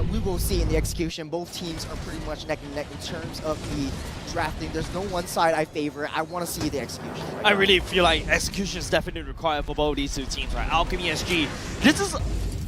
But we will see in the execution, both teams are pretty much neck and neck in terms of the drafting. There's no one side I favor. I want to see the execution. I really feel like execution is definitely required for both these two teams, right? Alchemy SG. This is,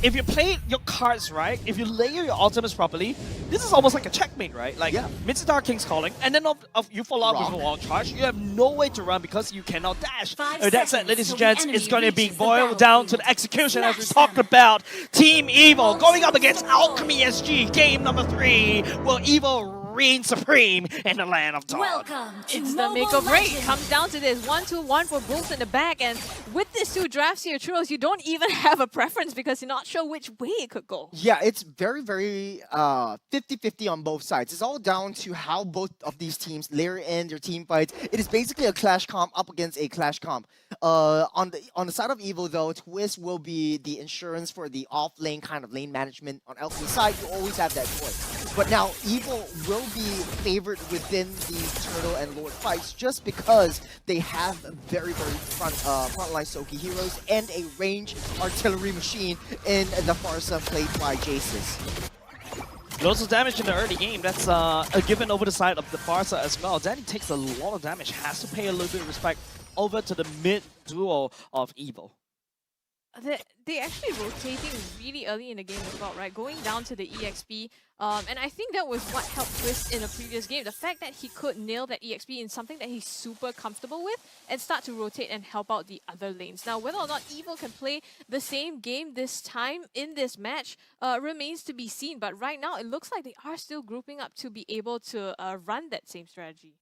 if you play your cards right, if you layer your ultimates properly, this is almost like a checkmate, right? Like, Mid-Seputar King's calling, and then you follow up with a wall charge. You have no way to run because you cannot dash. That said, ladies and gents, it's going to be boiled down to the execution as we talked about. Team Evil going up against Alchemy SG. Game number 3. Will Evil reign supreme in the land of dawn? Welcome to It's the make or break. It comes down to this 1-2-1 for both in the back, and with these two drafts here, Churros, you don't even have a preference because you're not sure which way it could go. Yeah, it's very, very 50-50 on both sides. It's all down to how both of these teams layer in their team fights. It is basically a clash comp up against a clash comp. On the side of Evil, though, Twist will be the insurance for the off-lane kind of lane management. On Alchemy's side, you always have that choice. But now, Evil will be favored within the Turtle and Lord fights just because they have very, very frontline Soki heroes and a ranged artillery machine in the Farsa played by Jaces. Lots of damage in the early game. That's a given over the side of the Farsa as well. Danny takes a lot of damage, has to pay a little bit of respect over to the mid duo of Evil. They actually rotating really early in the game as well, right? Going down to the EXP. And I think that was what helped Twist in the previous game. The fact that he could nail that EXP in something that he's super comfortable with and start to rotate and help out the other lanes. Now, whether or not Evil can play the same game this time in this match remains to be seen. But right now, it looks like they are still grouping up to be able to run that same strategy.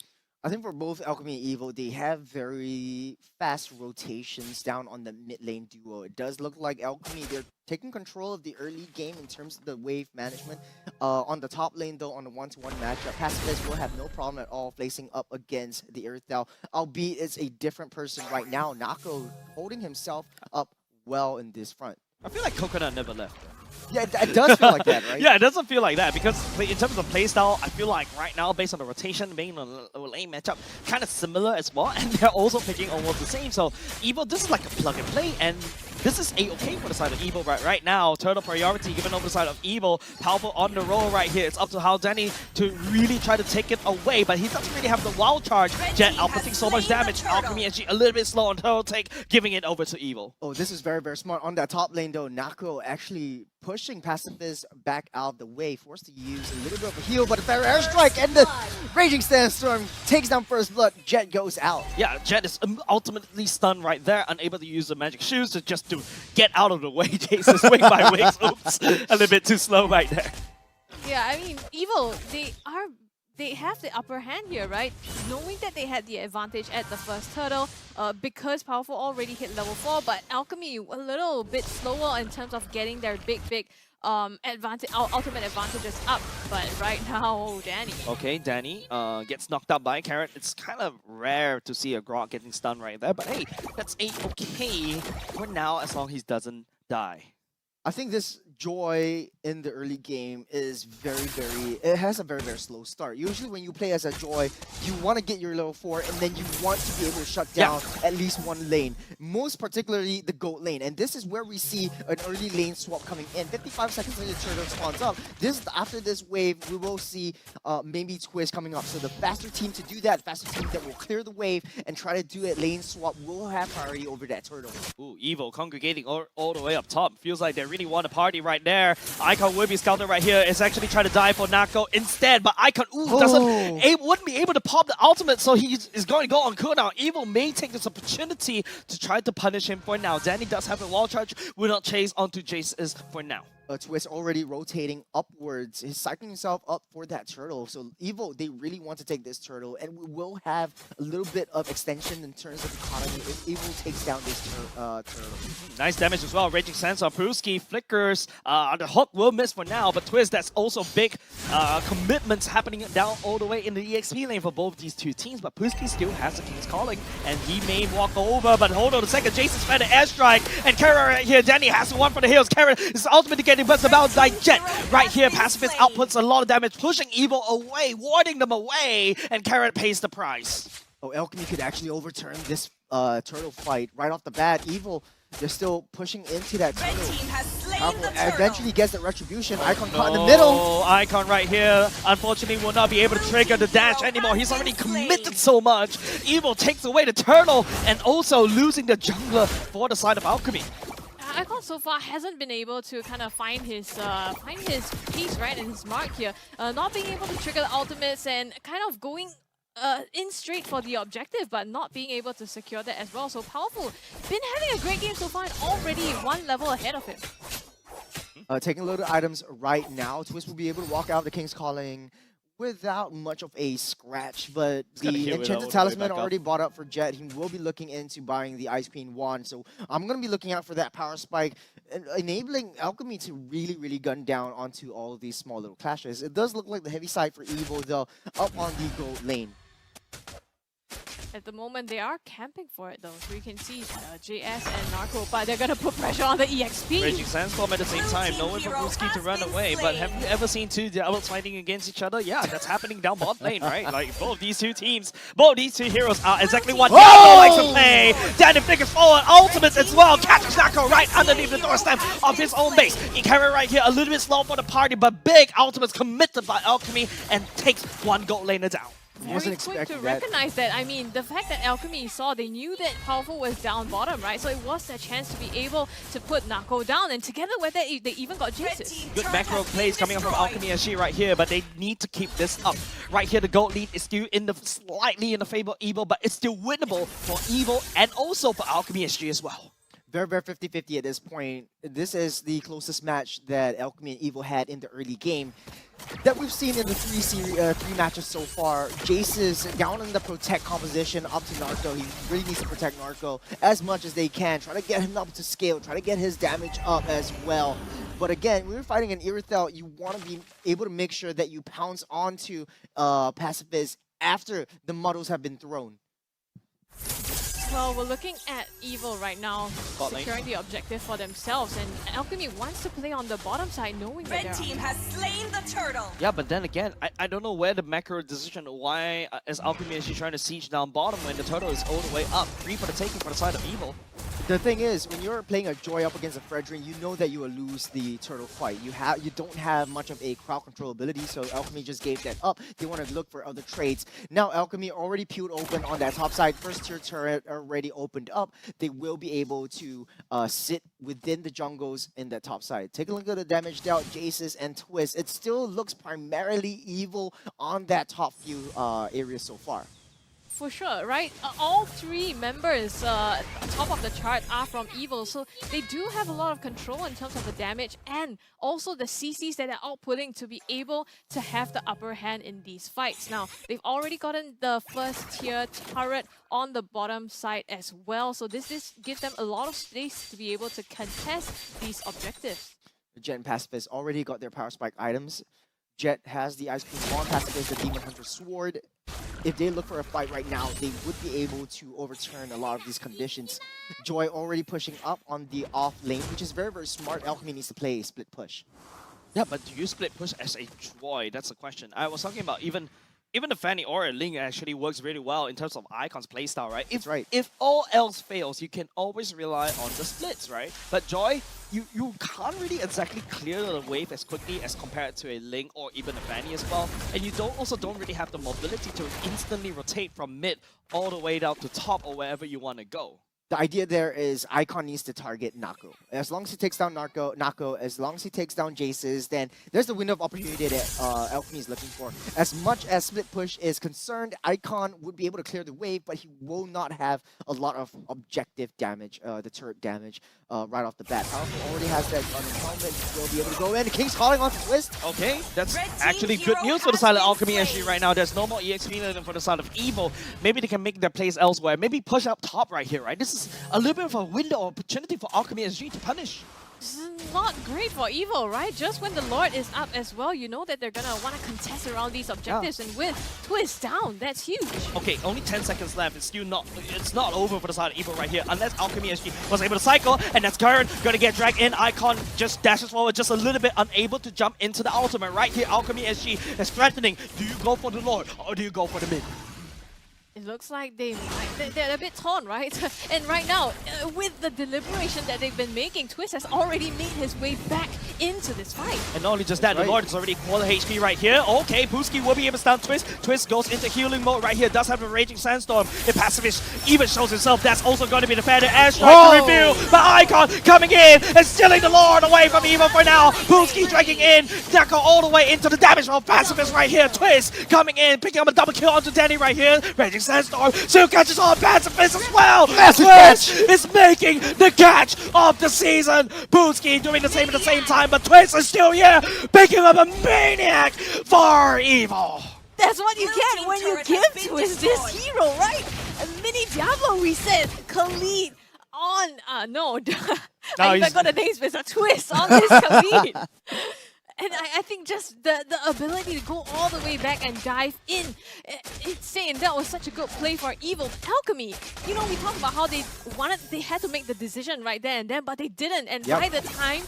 I think for both Alchemy and Evil, they have very fast rotations down on the mid lane duo. It does look like Alchemy, they're taking control of the early game in terms of the wave management. On the top lane, though, on the 1-to-1 matchup, Pacifist will have no problem at all facing up against the Earthdown, albeit it's a different person right now. Nako holding himself up well in this front. I feel like Coconut never left. Yeah, it does feel like that, right? Yeah, it doesn't feel like that because in terms of playstyle, I feel like right now, based on the rotation, being on a lane matchup, kind of similar as well, and they're also picking almost the same. So Evil, this is like a plug and play, and this is a-okay for the side of Evil right now. Turtle priority given over the side of Evil. Powerful on the roll right here. It's up to how Danny to really try to take it away, but he doesn't really have the wild charge. Jet outputting so much damage. Alchemy SG a little bit slow on turtle take, giving it over to Evil. Oh, this is very, very smart. On that top lane, though, Nako actually pushing Pacifist back out of the way, forced to use a little bit of a heal, but a fair airstrike, and the Raging Sandstorm takes down first blood. Jet goes out. Yeah, Jet is ultimately stunned right there, unable to use the magic shoes to just to get out of the way. Jason's wing by wings. Oops, a little bit too slow right there. Yeah, I mean, Evil, they have the upper hand here, right? Knowing that they had the advantage at the first turtle, because Powerful already hit level 4, but Alchemy a little bit slower in terms of getting their big ultimate advantages up. But right now, Danny. Okay, Danny gets knocked out by Carrot. It's kind of rare to see a Grok getting stunned right there, but hey, that's a-okay for now as long as he doesn't die. I think this Joy in the early game is it has a very, very slow start. Usually when you play as a Joy, you want to get your level 4 and then you want to be able to shut down at least one lane. Most particularly the goat lane. And this is where we see an early lane swap coming in. 55 seconds until the turtle spawns up. After this wave, we will see maybe Twist coming up. So the faster team to do that, faster team that will clear the wave and try to do a lane swap will have priority over that turtle. Ooh, Evil congregating all the way up top. Feels like they really want to party right there. Icon will be scouted right here. Is actually trying to die for Nako instead, but Icon wouldn't be able to pop the ultimate, so he is going to go on cooldown. Evil may take this opportunity to try to punish him for now. Danny does have a wall charge. Will not chase onto Jace for now. Twist already rotating upwards. He's cycling himself up for that turtle. So Evil, they really want to take this turtle, and we will have a little bit of extension in terms of economy if Evil takes down this turtle. Nice damage as well. Raging Sandstorm, Pruski flickers. The hook will miss for now, but Twist, that's also big commitments happening down all the way in the EXP lane for both these two teams. But Pruski still has the King's Calling, and he may walk over. But hold on a second, Jason's fed an airstrike, and Kara right here. Danny has one for the hills. Kara is ultimate to get but it's about to Jet right here. Pacifist outputs a lot of damage, pushing Evil away, warding them away, and Carrot pays the price. Oh, Alchemy could actually overturn this turtle fight right off the bat. Evil, they're still pushing into that turtle. Powerful eventually gets the retribution. Icon caught in the middle. Icon right here, unfortunately, will not be able to trigger the dash anymore. He's already committed so much. Evil takes away the turtle and also losing the jungler for the side of Alchemy. Icon so far hasn't been able to kind of find his pace, right, and his mark here. Not being able to trigger the ultimates and kind of going in straight for the objective, but not being able to secure that as well. So Powerful been having a great game so far and already one level ahead of him. Taking a load of items right now. Twist will be able to walk out of the King's Calling without much of a scratch, but the Enchanted Talisman already bought up for Jet. He will be looking into buying the Ice Queen Wand, so I'm going to be looking out for that power spike, enabling Alchemy to really gun down onto all of these small little clashes. It does look like the heavy side for Evil, though, up on the gold lane. At the moment, they are camping for it though. So you can see JS and Narco, but they're gonna put pressure on the EXP. Raging Sandstorm at the same time, no one for Ruski to run away. But have you ever seen two Diablos fighting against each other? Yeah, that's happening down bot lane, right? Like both these two teams, both these two heroes are exactly what Diablo likes to play. Danny figures forward, ultimates as well. Catches Narco right underneath the doorstep of his own base. Ikari right here, a little bit slow for the party, but big ultimates committed by Alchemy and takes one gold laner down. Very quick to recognize that. I mean, the fact that Alchemy saw, they knew that Powerful was down bottom, right? So it was their chance to be able to put Narco down, and together with that, they even got Jesus. Good macro plays coming up from Alchemy SG right here, but they need to keep this up. Right here, the gold lead is still slightly in the favor of Evil, but it's still winnable for Evil and also for Alchemy SG as well. Very 50-50 at this point. This is the closest match that Alchemy and Evil had in the early game that we've seen in the three matches so far. Jace is down in the protect composition up to Narco. He really needs to protect Narco as much as they can. Try to get him up to scale. Try to get his damage up as well. But again, when you're fighting an Irithel, you want to be able to make sure that you pounce onto Pacifist after the models have been thrown. Well, we're looking at Evil right now, securing the objective for themselves, and Alchemy wants to play on the bottom side, knowing that Red team has slain the turtle. Yeah, but then again, I don't know where the macro decision, why is Alchemy actually trying to siege down bottom when the turtle is all the way up, free for the taking for the side of Evil. The thing is, when you're playing a Joy up against a Fredrin, you know that you will lose the turtle fight. You don't have much of a crowd control ability, so Alchemy just gave that up. They want to look for other trades. Now Alchemy already peeled open on that top side. First tier turret already opened up. They will be able to sit within the jungles in that top side. Take a look at the damage dealt, Jaces and Twist. It still looks primarily Evil on that top few areas so far. For sure, right? All three members top of the chart are from Evil, so they do have a lot of control in terms of the damage and also the CCs that they're outputting to be able to have the upper hand in these fights. Now, they've already gotten the first tier turret on the bottom side as well, so this gives them a lot of space to be able to contest these objectives. Jet and Pacifist already got their power spike items. Jet has the Ice Queen Wand, Pacifist the Demon Hunter Sword. If they look for a fight right now, they would be able to overturn a lot of these conditions. Joy already pushing up on the off lane, which is very smart. Alchemy needs to play a split push. Yeah, but do you split push as a Joy? That's the question. I was talking about even the Fanny or a Ling actually works really well in terms of Icon's playstyle, right? If all else fails, you can always rely on the splits, right? But Joy, you can't really exactly clear the wave as quickly as compared to a Ling or even a Fanny as well. And you don't really have the mobility to instantly rotate from mid all the way down to top or wherever you want to go. The idea there is Icon needs to target Narco. As long as he takes down Narco, as long as he takes down Jaces, then there's the window of opportunity that Alchemy is looking for. As much as split push is concerned, Icon would be able to clear the wave, but he will not have a lot of objective damage, the turret damage, right off the bat. Powerful already has that on his helmet. He'll be able to go in. The King's calling on Twist. Okay, that's actually good news for the side of Alchemy SG right now. There's no more EXP than for the side of Evil. Maybe they can make their plays elsewhere. Maybe push up top right here, right? This is a little bit of a window of opportunity for Alchemy SG to punish. This is not great for Evil, right? Just when the Lord is up as well, you know that they're gonna want to contest around these objectives, and with Twist down, that's huge. Okay, only 10 seconds left. It's not over for the side of Evil right here, unless Alchemy SG was able to cycle, and that's Current gonna get dragged in. Icon just dashes forward just a little bit, unable to jump into the ultimate. Right here, Alchemy SG is threatening. Do you go for the Lord, or do you go for the mid? It looks like they're a bit torn, right? And right now, with the deliberation that they've been making, Twist has already made his way back into this fight. And not only just that, the Lord is already quarter HP right here. Okay, Pooski will be able to stun Twist. Twist goes into healing mode right here. Does have a Raging Sandstorm. The Pacifist even shows himself. That's also going to be the Feather Airstrike to reveal. But Icon coming in and stealing the Lord away from Evo for now. Pooski dragging in. Deco all the way into the damage roll. Pacifist right here. Twist coming in, picking up a double kill onto Danny right here. Raging Sandstorm. Still catches on Pacifist as well. Massive Twist catch. is making the catch of the season. Pooski doing the same at the same time, but Twist is still here, picking up a maniac for Evil. That's what you Blue get team when you turret give has been Twist this destroyed. hero, right? A mini Diablo, we said. Khalid on, no. I even got the names, but it's a Twist on this Khalid. And I think just the ability to go all the way back and dive in, it's saying that was such a good play for Evil. Alchemy, you know, we talked about how they had to make the decision right there and then, but they didn't. And by the time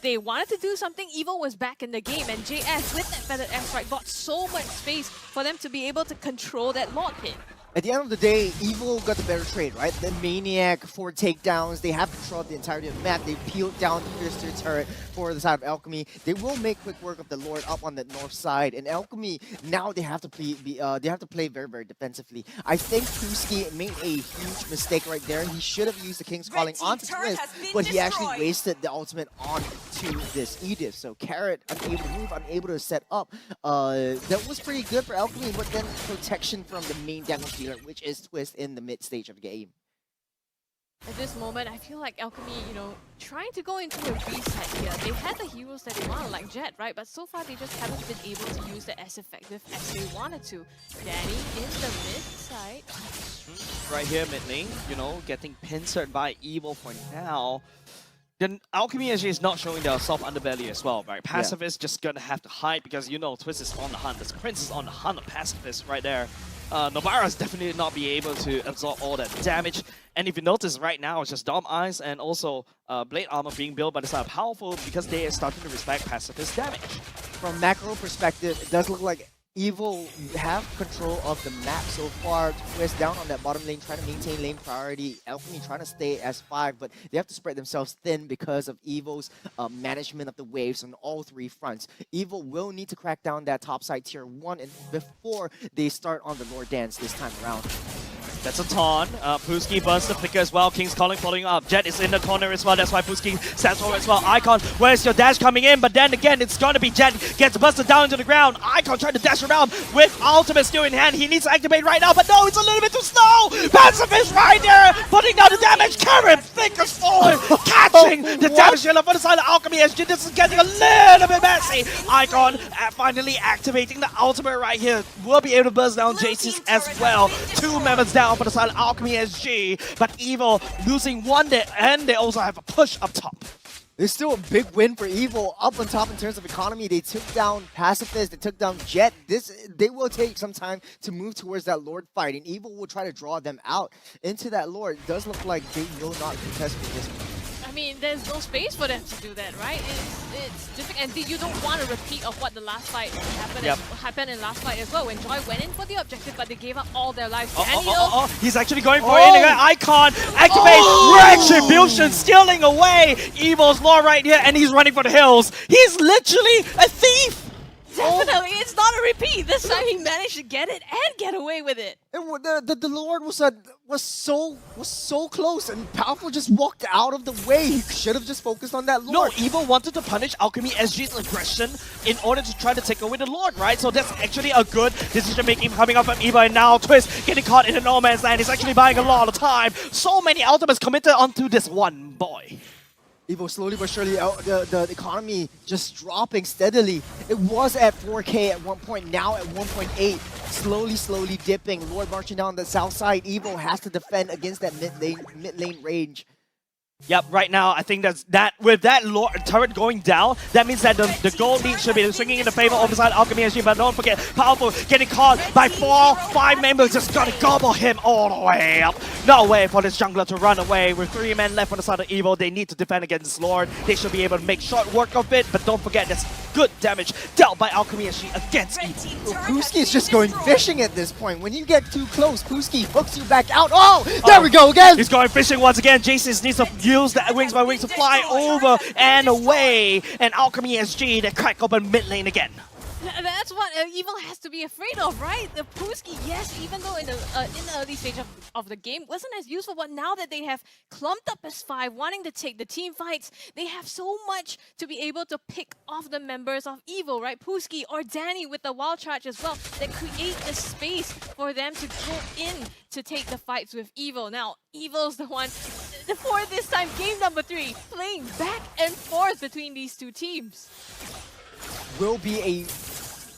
they wanted to do something, Evil was back in the game. And JS, with that Feathered Airstrike, got so much space for them to be able to control that Lord pit. At the end of the day, Evil got the better trade, right? The Maniac, 4 takedowns, they have control of the entirety of the map. They peeled down the Twister turret for the side of Alchemy. They will make quick work of the Lord up on the north side. And Alchemy, now they have to play very, very defensively. I think Pooski made a huge mistake right there. He should have used the King's Calling onto Twist, but he actually wasted the ultimate onto this Edith. So Carrot, unable to move, unable to set up. That was pretty good for Alchemy, but then protection from the main damage dealer, which is Twist in the mid stage of the game. At this moment, I feel like Alchemy, you know, trying to go into a reset here. They had the heroes that they wanted, like Jet, right? But so far, they just haven't been able to use it as effective as they wanted to. Danny in the mid side. Right here, mid lane, you know, getting pincered by Evil for now. Then Alchemy actually is not showing their soft underbelly as well, right? Pacifist just gonna have to hide because, you know, Twist is on the hunt. This Prince is on the hunt of Pacifist right there. Nobara's definitely not be able to absorb all that damage. And if you notice right now, it's just Dom Eyes and also Blade Armor being built by the side of Powerful because they are starting to respect Pacifist damage. From macro perspective, it does look like Evil have control of the map so far. Twist down on that bottom lane, trying to maintain lane priority. Alchemy trying to stay as 5, but they have to spread themselves thin because of Evil's management of the waves on all 3 fronts. Evil will need to crack down that top side tier 1 and before they start on the Lord Dance this time around. That's a taunt. Pooski burns the flicker as well. King's Calling following up. Jet is in the corner as well. That's why Pooski stands forward as well. Icon, where's your dash coming in? But then again, it's going to be Jet. Gets busted down to the ground. Icon trying to dash around with ultimate still in hand. He needs to activate right now, but no, it's a little bit too slow. Pacifist right there, putting down the damage. Karen fingers forward, catching the damage dealer for the side of Alchemy. SG, this is getting a little bit messy. Icon finally activating the ultimate right here. Will be able to burst down JC's as well. 2 members down for the side of Alchemy SG, but Evil losing 1 there, and they also have a push up top. There's still a big win for Evil up on top in terms of economy. They took down Pacifist, they took down Jet. They will take some time to move towards that Lord fight, and Evil will try to draw them out into that Lord. It does look like they will not contest for this one. I mean, there's no space for them to do that, right? It's difficult, and you don't want a repeat of what the last fight happened in last fight as well. When Joy went in for the objective, but they gave up all their lives. Daniel, He's actually going for it. Icon activate Retribution, stealing away Evil's Lord right here, and he's running for the hills. He's literally a thief. definitely, it's not a repeat. This time he managed to get it and get away with it. The Lord was so close, and Powerful just walked out of the way. He should have just focused on that Lord. No, Evil wanted to punish Alchemy SG's aggression in order to try to take away the Lord, right? So that's actually a good decision-making coming up from Evil, and now Twist getting caught in the no man's land. He's actually buying a lot of time. So many ultimates committed onto this one boy. Evo slowly but surely, the economy just dropping steadily. It was at 4K at one point, now at 1.8. Slowly dipping. Lord marching down the south side. Evo has to defend against that mid lane range. Yep, right now, I think that with that turret going down, that means that the gold lead should be swinging in the favor of the side Alchemy SG, but don't forget, Powerful getting caught by 4-5 members, just gonna gobble him all the way up. No way for this jungler to run away. With 3 men left on the side of Evil, they need to defend against this Lord. They should be able to make short work of it, but don't forget, there's good damage dealt by Alchemy SG against Evil. Pooski is just going fishing at this point. When you get too close, Pooski hooks you back out. Oh, there we go again. He's going fishing once again. Jason needs to use the wings by wings to fly over and away. And Alchemy SG, they crack open mid lane again. That's what Evil has to be afraid of, right? The Pooski, yes, even though in the early stage of the game wasn't as useful, but now that they have clumped up as 5, wanting to take the team fights, they have so much to be able to pick off the members of Evil, right? Pooski or Danny with the wild charge as well, that create the space for them to go in to take the fights with Evil. Now, Evil's the one, for this time, game number 3, playing back and forth between these two teams. Will be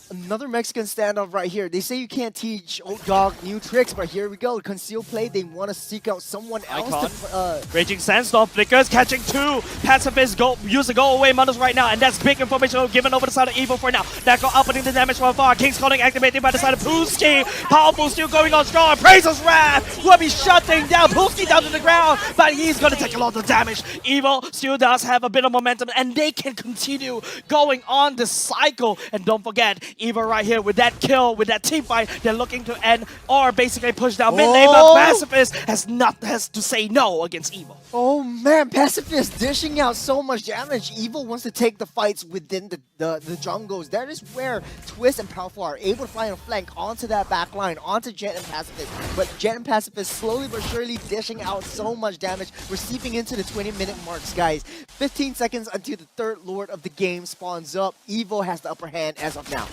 another Mexican standoff right here. They say you can't teach old dog new tricks, but here we go. Conceal play. They want to seek out someone else to... Raging Sandstorm flickers, catching 2. Pacifists use the go away models right now, and that's big information given over the side of Evil for now. Nako upping the damage from far. King's Calling activated by the side of Pooski. Powerful still going on strong. Praises Wrath will be shutting down Pooski down to the ground, but he's going to take a lot of damage. Evil still does have a bit of momentum, and they can continue going on this cycle. And don't forget, Evil right here with that kill, with that team fight, they're looking to end or basically push down mid lane, but Pacifist has to say no against Evil. Oh man, Pacifist dishing out so much damage. Evil wants to take the fights within the jungles. That is where Twist and Powerful are able to fly and flank onto that back line, onto Jet and Pacifist. But Jet and Pacifist slowly but surely dishing out so much damage. We're seeping into the 20-minute marks, guys. 15 seconds until the third Lord of the game spawns up. Evil has the upper hand as of now.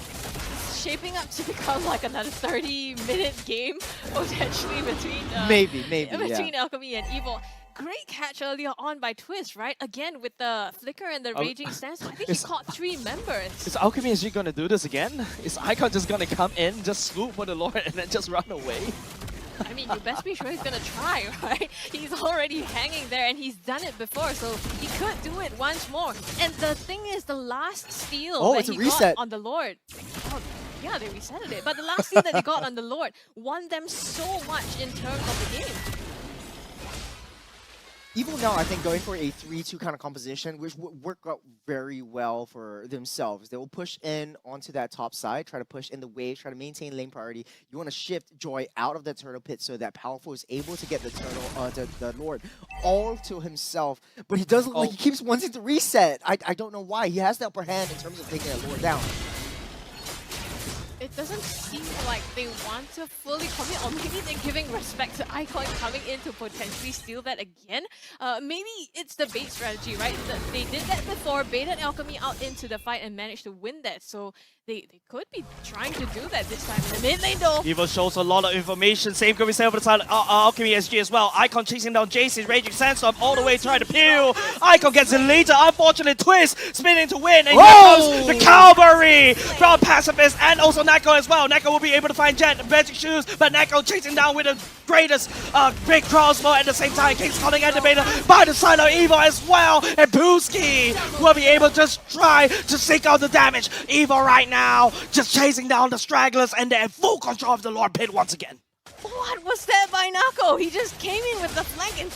Shaping up to become like another 30-minute game, potentially between between Alchemy and Evil. Great catch earlier on by Twist, right? Again with the flicker and the raging stance. I think he caught 3 members. Is Alchemy SG gonna do this again? Is Icon just gonna come in, just swoop for the Lord, and then just run away? I mean, you best be sure he's gonna try, right? He's already hanging there and he's done it before, so he could do it once more. And the thing is, the last steal that he got on the Lord. Oh, yeah, they resetted it. But the last steal that they got on the Lord won them so much in terms of the game. Evil now, I think, going for a 3-2 kind of composition, which would work out very well for themselves. They will push in onto that top side, try to push in the wave, try to maintain lane priority. You want to shift Joy out of the turtle pit so that Powerful is able to get the turtle, the Lord, all to himself. But he does look like he keeps wanting to reset. I don't know why. He has the upper hand in terms of taking that Lord down. It doesn't seem like they want to fully commit, or maybe they're giving respect to Icon coming in to potentially steal that again. Maybe it's the bait strategy, right? They did that before, baited Alchemy out into the fight and managed to win that. So they could be trying to do that this time in the mid lane though. Evil shows a lot of information. Same could be said over the side of Alchemy SG as well. Icon chasing down Jace's Raging Sandstorm all the way trying to peel. Icon gets it later. Unfortunate Twist spinning to win. And here comes the cavalry from Pacifist and also Nako as well. Nako will be able to find Jet, Magic Shoes, but Nako chasing down with the greatest big crossbow at the same time. King's Calling activated by the side of Evil as well. And Pooski will be able to just try to seek out the damage. Evil right now just chasing down the stragglers, and they're in full control of the Lord Pit once again. What was that by Nako? He just came in with the flank and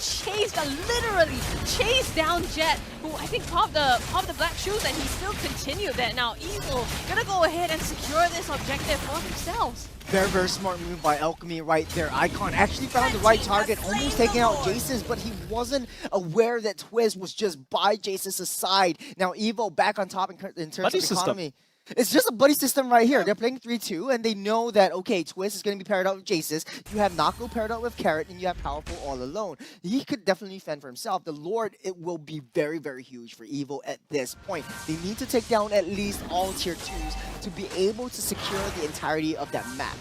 literally chased down Jet, who I think popped the black shoes, and he still continued that. Now Evil gonna go ahead and secure this objective for themselves. Very, very smart move by Alchemy right there. Icon actually found the right target, almost taking out Jace's, but he wasn't aware that Twist was just by Jace's side. Now Evil back on top in terms of economy. It's just a buddy system right here. They're playing 3-2, and they know that, okay, Twist is going to be paired up with Jace's. You have Nako paired up with Carrot, and you have Powerful all alone. He could definitely fend for himself. The Lord, it will be very, very huge for Evil at this point. They need to take down at least all tier 2s to be able to secure the entirety of that map.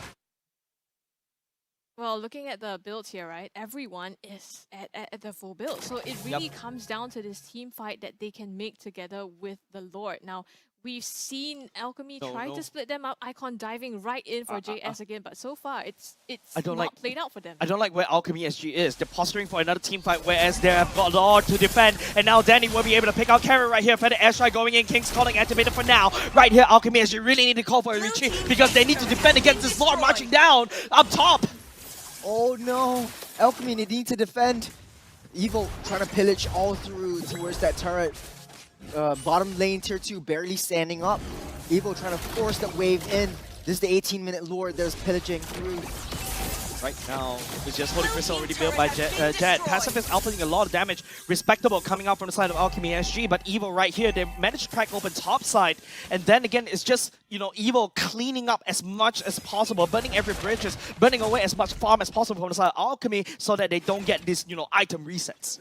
Well, looking at the builds here, right, everyone is at the full build. So it really comes down to this team fight that they can make together with the Lord. Now, We've seen Alchemy No, try no. to split them up, Icon diving right in for JS again, but so far it's I don't not like- played out for them. I don't like where Alchemy SG is. They're posturing for another team fight, whereas they have got a lot to defend. And now Danny will be able to pick out Carrot right here for the airstrike going in. King's calling activated for now. Right here, Alchemy SG really need to call for a retreat because they need to defend against this Lord marching down up top. Oh no, Alchemy, they need to defend. Evil trying to pillage all through towards that turret. Bottom lane tier 2 barely standing up. Evil trying to force that wave in. This is the 18-minute Lord that's pillaging through. Right now, it's just Holy Crystal already built by Jet. Passive is outputting a lot of damage. Respectable coming out from the side of Alchemy SG, but Evil right here, they managed to crack open top side. And then again, it's just, you know, Evil cleaning up as much as possible, burning every bridges, burning away as much farm as possible from the side of Alchemy so that they don't get these, you know, item resets.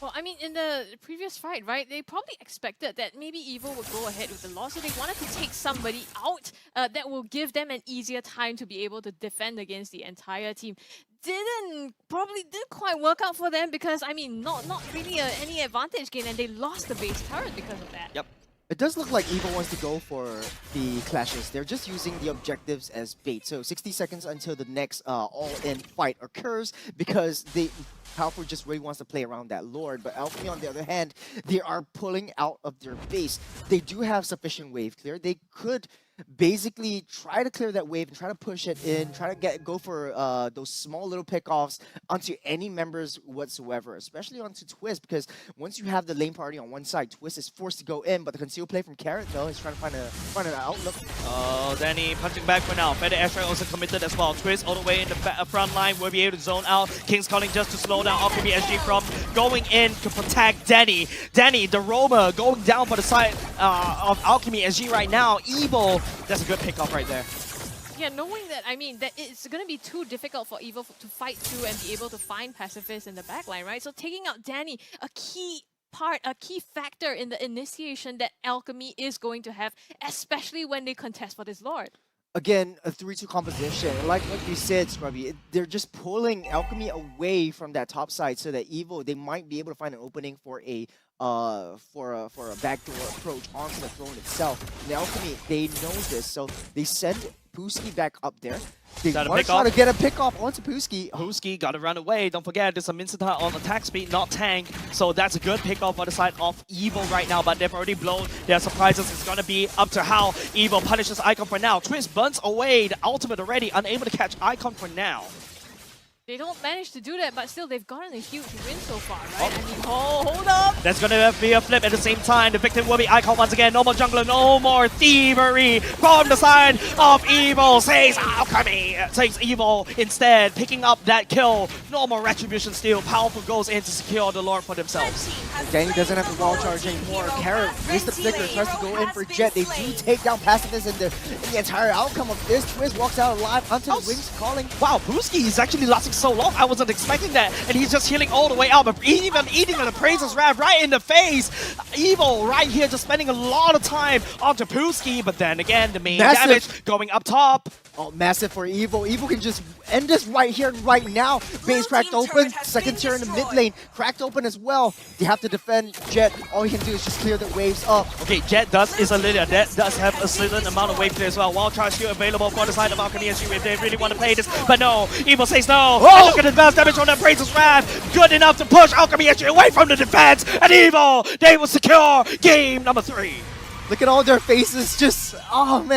Well, I mean, in the previous fight, right, they probably expected that maybe Evil would go ahead with the loss, so they wanted to take somebody out that will give them an easier time to be able to defend against the entire team. Probably didn't quite work out for them because, I mean, not really any advantage gain, and they lost the base turret because of that. Yep. It does look like Evil wants to go for the clashes. They're just using the objectives as bait. So 60 seconds until the next all-in fight occurs because Powerful just really wants to play around that Lord. But Alchemy, on the other hand, they are pulling out of their base. They do have sufficient wave clear. They could basically try to clear that wave and try to push it in, try to go for those small little pickoffs onto any members whatsoever, especially onto Twist, because once you have the lane party on one side, Twist is forced to go in, but the conceal play from Carrot, though, is trying to find an outlook. Oh, Danny punching back for now. Feather Airstrike also committed as well. Twist all the way in the front line will be able to zone out. King's calling just to slow down Alchemy SG from going in to protect Danny. Danny, the roamer, going down for the side of Alchemy SG right now. Evil, that's a good pickoff right there. Yeah, knowing that, I mean, that it's going to be too difficult for Evil to fight through and be able to find pacifists in the backline, right? So taking out Danny, a key factor in the initiation that Alchemy is going to have, especially when they contest for this Lord. Again, a 3-2 composition. Like what you said, Scrubby, they're just pulling Alchemy away from that top side so that Evil, they might be able to find an opening for a backdoor approach onto the throne itself. And Alchemy, they know this, so they send Pooski back up there. They want to try to get a pick off onto Pooski. Pooski got to run away. Don't forget, there's a Mincetar on attack speed, not tank. So that's a good pick off on the side of Evil right now, but they've already blown their surprises. It's going to be up to how Evil punishes Icon for now. Twist burns away the ultimate already, unable to catch Icon for now. They don't manage to do that, but still they've gotten a huge win so far, right? I mean, hold up! There's gonna be a flip at the same time. The victim will be Icon once again. No more jungler, no more thievery from the side of Evil. Says Alchemy. Says Evil instead, picking up that kill. No more retribution steal. Powerful goes in to secure the Lord for themselves. Danny doesn't have to wall charge anymore. Carrot wastes the flicker, tries to go in for Jet. They do take down Pacifist, and the entire outcome of this, Twist walks out alive onto the wings calling. Wow, Pooski is actually lasting so long. I wasn't expecting that. And he's just healing all the way out, but even eating the praises wrap right in the face. Evil right here just spending a lot of time onto Pooski, but then again, the main damage going up top. Oh, massive for Evil. Evil can just end this right here, right now. Base cracked open. Second tier in the mid lane. Cracked open as well. They have to defend Jet. All he can do is just clear the waves up. Okay, Jet is a linear. Jet does have a certain amount of wave clear as well. Wild charge still available for the side of Alchemy SG if they really want to play this. But no, Evil says no. Oh! And look at the burst damage on that Praise's Wrath. Good enough to push Alchemy SG away from the defense. And Evil, they will secure game number 3. Look at all their faces just, oh man.